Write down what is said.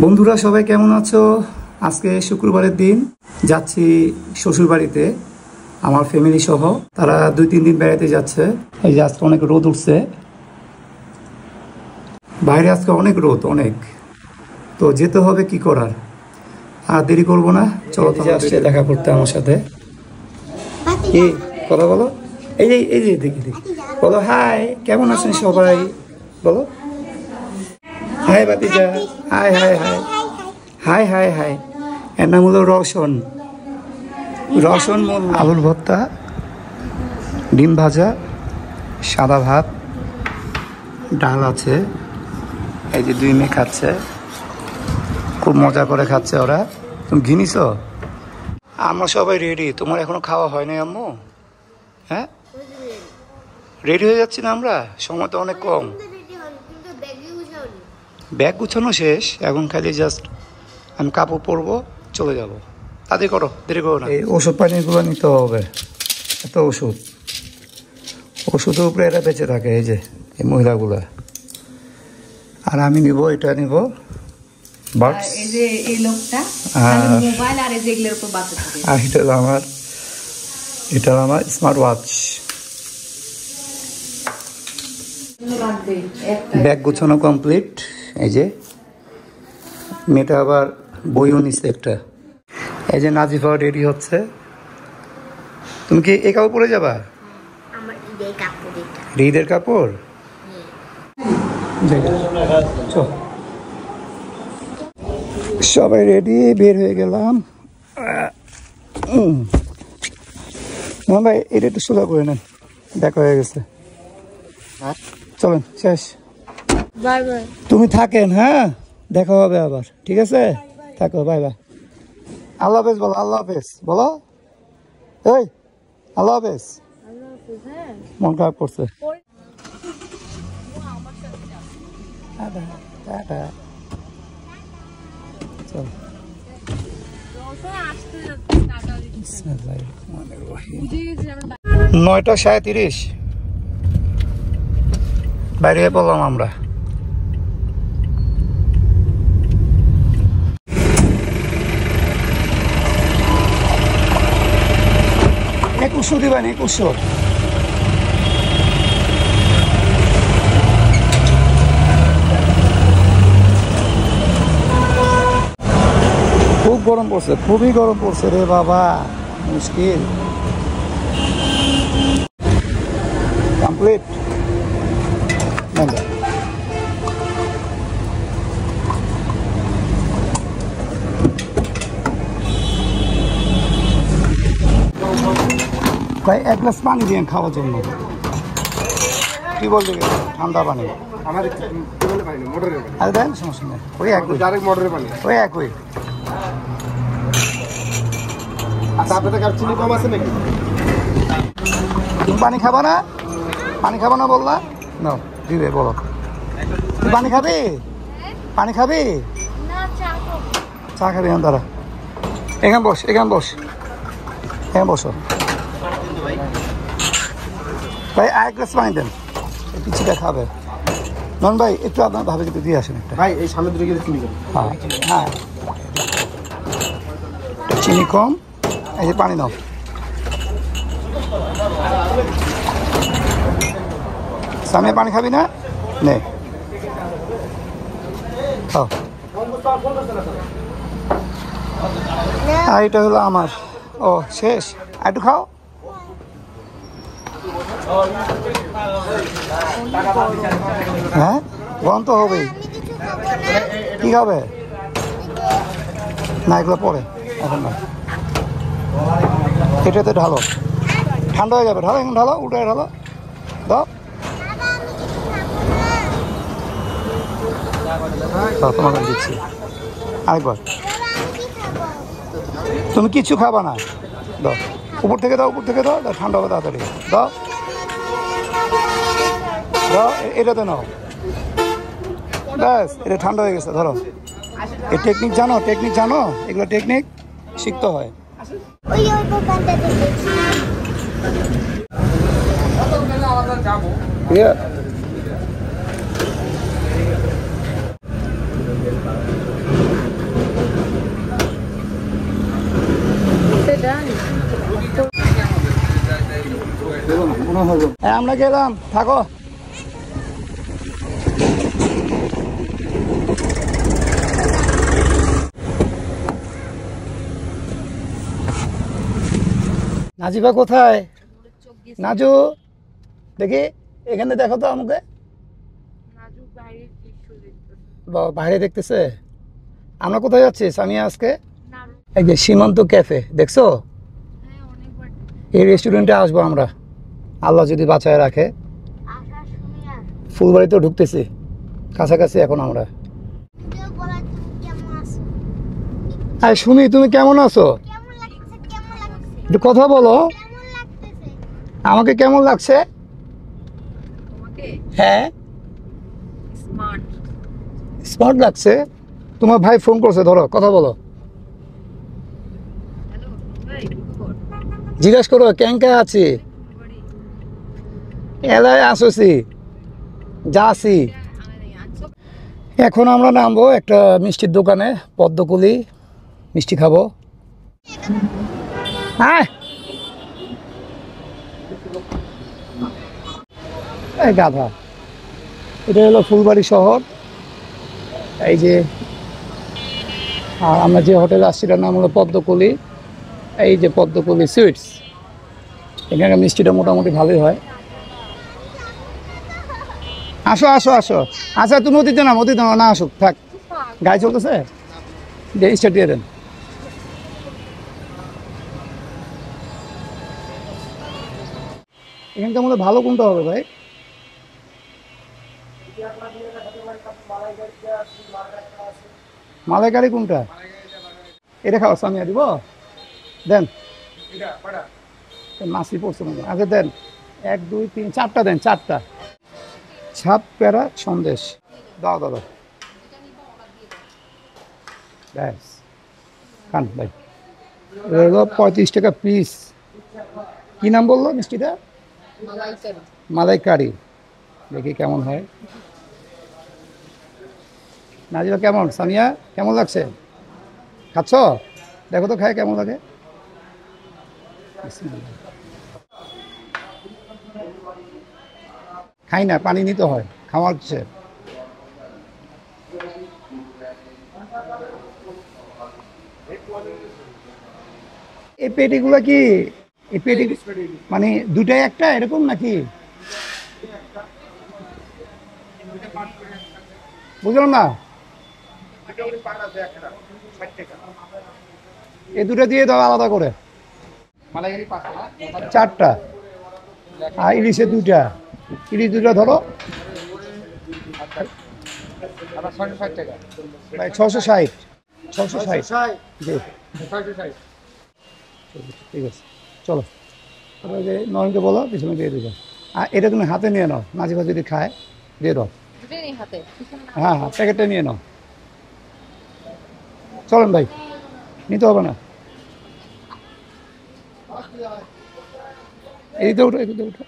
বন্ধুরা সবাই কেমন আছো? আজকে শুক্রবারের দিন যাচ্ছি শ্বশুর বাড়িতে আমার ফ্যামিলি সহ। তারা 2-3 দিন বেড়াতে যাচ্ছে। এই যে আজকে অনেক রোদ উঠছে, বাইরে আজকে অনেক রোদ, অনেক। তো যেতে হবে, কি করার, আর দেরি করবো না। চলো তো আসছে দেখা করতে আমার সাথে। কি কথা বলো? এই যে দেখি বলো হাই, কেমন আছেন সবাই বলো। হাই বাতিজা, high high high high high high. এর নাম হলো রওশন মোল্লা। আলুর ভর্তা, ডিম ভাজা, সাদা ভাত, ডাল আছে। এই যে 2 মেয়ে খাচ্ছে, খুব মজা করে খাচ্ছে ওরা। তুমি ঘিনিস? আমরা সবাই রেডি। তোমার এখনো খাওয়া হয় নাই আম্মু? হ্যাঁ, রেডি হয়ে যাচ্ছি না আমরা? সময় তো অনেক কম। ব্যাগ গুছানো শেষ, এখন খালি জাস্ট আমি কাপড় পরবো, চলে যাব। তাদের করো, দেরি করো না। এই ওষুধ পানিগুলো নিতে হবে, এত ওষুধের উপরে এরা বেঁচে থাকে, এই যে এই মহিলাগুলা। আর আমি নিব, এটা নিব বাটস, এই যে এই লোকটা মোবাইল, আর এই যে এগুলোর উপর বাচ্চা থাকে। আর এটা হলো আমার স্মার্ট ওয়াচ। ব্যাগ গুছানো কমপ্লিট। এই যে মেয়েটা আবার বইও নিচ্ছে একটা। এই যে নাজিফা রেডি হচ্ছে। তুমি কি এই কাপড় পরে যাবা? ঈদের কাপড়। সবাই রেডি, বের হয়ে গেলাম। ভাই এটা একটু সোজা করে নেন, দেখা হয়ে গেছে। চলেন, শেষ। তুমি থাকেন, হ্যাঁ, দেখা হবে আবার, ঠিক আছে? থাকো, বাই বাই। আল্লাহ হাফেজ বলো, আল্লাহ হাফেজ বলো। এই আল্লাহ হাফেজ। মন খারাপ করছে। চল। 9:37 বাইরে পড়লাম আমরা। একুশশো দিবেন, 2100। খুব গরম পড়ছে, খুবই গরম পড়ছে রে বাবা, মুশকিল। কমপ্লিট। ভাই 1 গ্লাস পানি দিয়ে খাওয়ার জন্য। কি বলতে গেছে? ঠান্ডা পানি। আরে দেন, সমস্যা নেই, ওই একই, ওই একই। চিনি কম আছে নাকি? তুমি পানি খাবা না? পানি খাবা না বললা? না দিবে, বলো। তুই পানি খাবি? পানি খাবি? চা খাবি? দাঁড়া, এখানে বস, এখানে বসো। ভাই 1 গ্লাস পানি দেন, পিছিটা খাবে। নন ভাই একটু আপনার ভাবে কিন্তু দিয়ে আসেন একটা। ভাই এই সামনে দিকে চিনি কম। হ্যাঁ, চিনি কম। এই যে পানি নাও। সামনে পানি খাবি না? নে, খাও। আর এটা হলো আমার। ও শেষ, একটু খাও। হ্যাঁ, গরম তো হবেই। কি খাবে? না, এগুলো পরে, এখন না। এটাতে ঢালো, ঠান্ডা হয়ে যাবে। ঢালো, এখন ঢালো, উল্টে ঢালো, দাও। তোমাকে দিচ্ছি আরেকবার। তুমি কিছু খাবা না, দাও, উপর থেকে দাও, ঠান্ডা হবে তাড়াতাড়ি। দাও, এটাতে নাও, ব্যাস, এটা ঠান্ডা হয়ে গেছে। ধরো, এই টেকনিক জানো? এগুলো টেকনিক শিখতে হয়। আমরা গেলাম, থাকো। নাজিবা কোথায়? নাজু দেখি, এখানে দেখো তো আমাকে। বাইরে দেখতেছে। আমরা কোথায় যাচ্ছি সামিয়া আজকে? এই যে সীমান্ত ক্যাফে, দেখছো? এই রেস্টুরেন্টে আসবো আমরা, আল্লাহ যদি বাঁচায় রাখে। ফুলবাড়িতেও ঢুকতেছি, কাছাকাছি এখন আমরা। আরে সুমি, তুমি কেমন আছো? একটু কথা বলো। আমাকে কেমন লাগছে? হ্যাঁ, স্মার্ট লাগছে। তোমার ভাই ফোন করছে, ধরো কথা বলো। জিজ্ঞাসা করো কেঙ্কা আছি, এলায় আসছি, যাচ্ছি। এখন আমরা নামবো একটা মিষ্টির দোকানে, পদ্মকুলি মিষ্টি খাবো। হ্যাঁ, এই গাধা। এটা হলো ফুলবাড়ি শহর। এই যে, আর আমরা যে হোটেলে আসছি তার নাম হলো পদ্মকুলি। এই যে পদ্মকুলি সুইটস, এখানে মিষ্টিটা মোটামুটি ভালোই হয়। আসো আসো আসো। আচ্ছা, তুমি অতীতে নাও, না আসুক, থাক। গাড়ি চলতেছে, স্টার্ট দিয়ে দেন। এখানকার মধ্যে ভালো কোনটা হবে ভাই? মালাইকারি কোনটা? এটা খাও, সামিয়া দিব, দেন। মাসি পড়ছে মনে হয়। আচ্ছা দেন, 1 2 3 4টা দেন, 4টা। ছাপ প্যারা সন্দেশ দাও দাদা, ব্যাস খান ভাই। এটা 35 টাকা পিস। কি নাম বললো মিষ্টিটা? মালাইকারি। দেখি কেমন হয়। নাজিবা কেমন? সামিয়া কেমন লাগছে? খাচ্ছ? দেখো তো খায় কেমন লাগে। খাই না, পানি নিতে হয়, খাওয়ার হচ্ছে। এই পেটিগুলো কি, এই পেটি মানে দুটাই একটা এরকম নাকি? বুঝলাম না। এই দুটো দিয়ে দাও আলাদা করে। 4টা। আর ইলিশে 2টা। ইলিশ 2টা ধরো ভাই। 660। 660 জি, ঠিক আছে, চলো। তারপরে যে নয়নকে বলো পিছনে দিয়ে দিবে। আর এটা তুমি হাতে নিয়ে নাও, নাজিবা যদি খায় দিয়ে দাও। হ্যাঁ হ্যাঁ, প্যাকেটটা নিয়ে নাও। চলেন ভাই, নিতে হবে না। এদিকে উঠো, এদিকে উঠো।